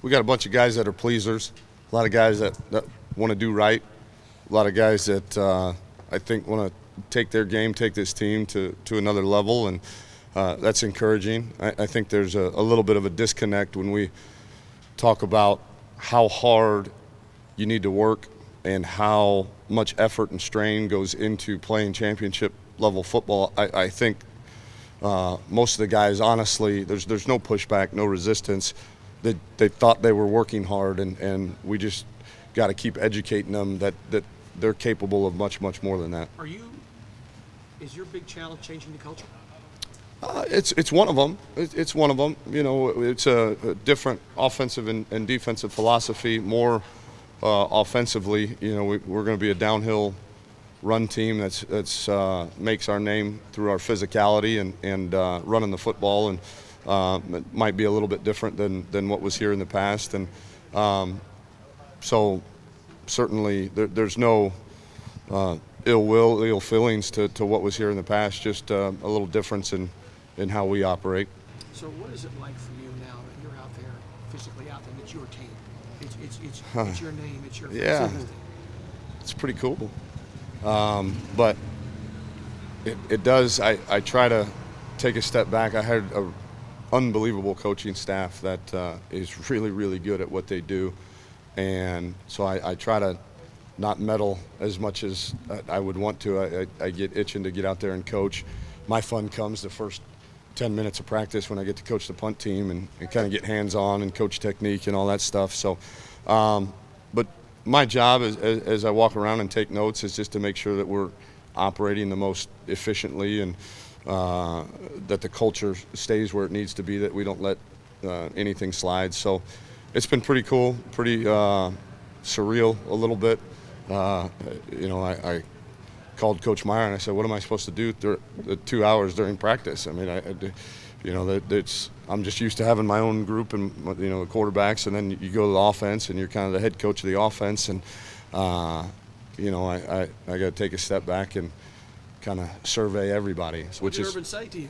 we got a bunch of guys that are pleasers, a lot of guys that want to do right, a lot of guys that I think want to take their game, take this team to another level, and that's encouraging. I think there's a little bit of a disconnect when we talk about how hard you need to work and how much effort and strain goes into playing championship level football. I think most of the guys, honestly, there's no pushback, no resistance. They thought they were working hard, and we just got to keep educating them that they're capable of much more than that. Is your big challenge changing the culture? It's one of them. It's one of them. You know, it's a different offensive and defensive philosophy. More offensively, you know, we're going to be a downhill run team that's makes our name through our physicality and running the football, and it might be a little bit different than what was here in the past. And so certainly there's no ill feelings to what was here in the past. Just a little difference in how we operate. So what is it like for you now that you're out there, physically out there, it's your team? It's your name, it's your Yeah, thing. it's pretty cool. But it does, I try to take a step back. I had an unbelievable coaching staff that is really good at what they do. And so I try to not meddle as much as I would want to. I get itching to get out there and coach. My fun comes the first 10 minutes of practice when I get to coach the punt team and kind of get hands-on and coach technique and all that stuff. So, but my job as I walk around and take notes is just to make sure that we're operating the most efficiently and that the culture stays where it needs to be, that we don't let anything slide. So it's been pretty cool, pretty surreal a little bit. You know, I called Coach Meyer and I said, "What am I supposed to do the 2 hours during practice?" I mean, you know, I'm just used to having my own group and, you know, the quarterbacks, and then you go to the offense and you're kind of the head coach of the offense, and you know, I got to take a step back and kind of survey everybody. What did Herman say to you?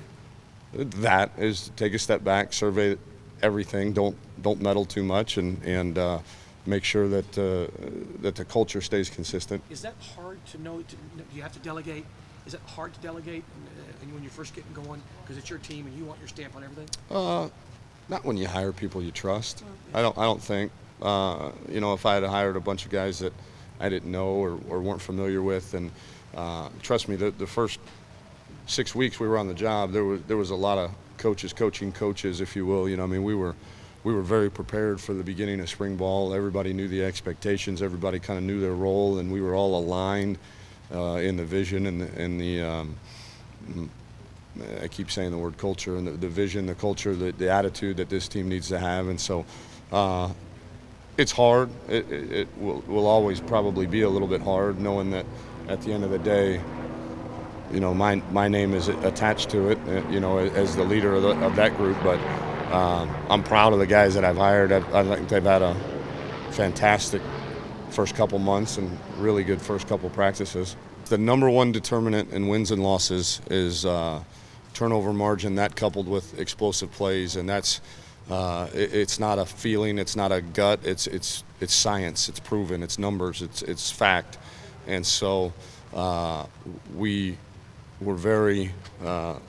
That is, take a step back, survey everything, don't meddle too much, and make sure that that the culture stays consistent. Is that hard to know? Do you have to delegate? Is it hard to delegate when you're first getting going because it's your team and you want your stamp on everything? Not when you hire people you trust. I don't think. You know, if I had hired a bunch of guys that I didn't know or weren't familiar with, and trust me, the first 6 weeks we were on the job, there was a lot of coaching coaches, if you will. You know, I mean, we were very prepared for the beginning of spring ball. Everybody knew the expectations. Everybody kind of knew their role, and we were all aligned in the vision and the I keep saying the word culture, and the vision, the culture, the attitude that this team needs to have. And so it's hard. It will always probably be a little bit hard, knowing that at the end of the day, you know, my name is attached to it, you know, as the leader of that group. But I'm proud of the guys that I've hired. I think they've had a fantastic first couple months and really good first couple practices. The number one determinant in wins and losses is turnover margin, that coupled with explosive plays, and that's it's not a feeling, it's not a gut, it's science, it's proven, it's numbers, it's fact. And so we were very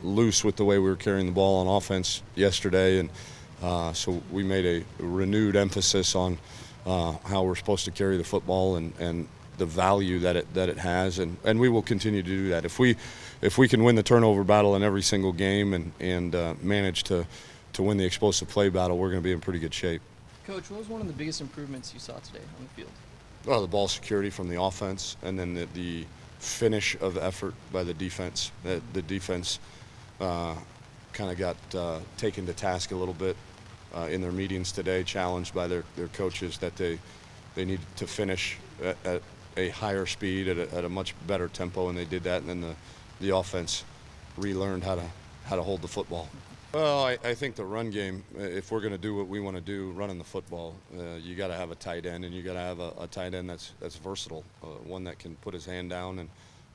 loose with the way we were carrying the ball on offense yesterday, and so we made a renewed emphasis on how we're supposed to carry the football and the value that it has, and we will continue to do that. If we can win the turnover battle in every single game and manage to win the explosive play battle, we're going to be in pretty good shape. Coach, what was one of the biggest improvements you saw today on the field? Well, the ball security from the offense, and then the finish of effort by the defense. The defense kind of got taken to task a little bit in their meetings today, challenged by their coaches that they needed to finish at a higher speed, at a much better tempo, and they did that. And then the offense relearned how to hold the football. Well, I think the run game, if we're going to do what we want to do, running the football, you got to have a tight end, and you got to have a tight end that's versatile, one that can put his hand down and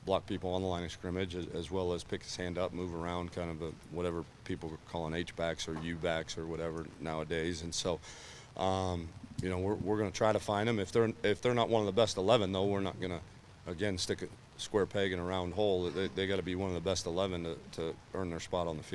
block people on the line of scrimmage, as well as pick his hand up, move around, kind of whatever people are calling H-backs or U-backs or whatever nowadays. And so You know, we're going to try to find them. If they're not one of the best 11, though, we're not going to, again, stick a square peg in a round hole. They got to be one of the best 11 to earn their spot on the field.